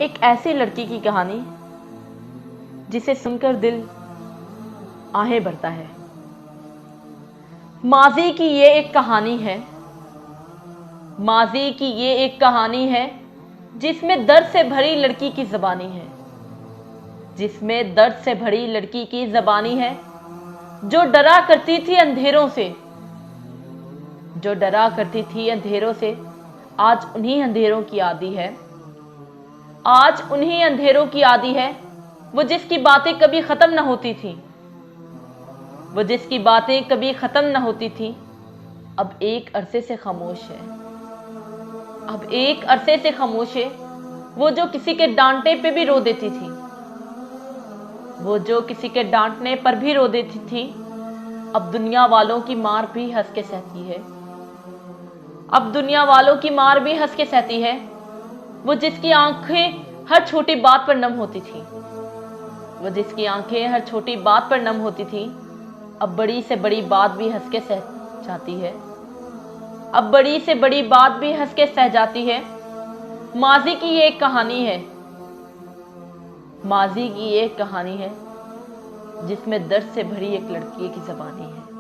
एक ऐसी लड़की की कहानी जिसे सुनकर दिल आहें भरता है। माजी की ये एक कहानी है, माजी की ये एक कहानी है जिसमें दर्द से भरी लड़की की ज़बानी है, जिसमें दर्द से भरी लड़की की ज़बानी है, जो डरा करती थी अंधेरों से, जो डरा करती थी अंधेरों से, आज उन्हीं अंधेरों की आदी है, आज उन्हीं अंधेरों की आदी है। वो जिसकी बातें कभी खत्म न होती थी, वो जिसकी बातें कभी खत्म न होती थी, अब एक अरसे से खामोश है, अब एक अरसे से खामोश है। वो जो किसी के डांटने पे भी रो देती थी, वो जो किसी के डांटने पर भी रो देती थी, अब दुनिया वालों की मार भी हंस के सहती है, अब दुनिया वालों की मार भी हंस के सहती है। वो जिसकी आंखें हर छोटी बात पर नम होती थी, वो जिसकी आंखें हर छोटी बात पर नम होती थी, अब बड़ी से बड़ी बात भी हंस के सह जाती है, अब बड़ी से बड़ी बात भी हंस के सह जाती है। माजी की ये एक कहानी है, माजी की ये एक कहानी है जिसमें दर्द से भरी एक लड़की की ज़बानी है।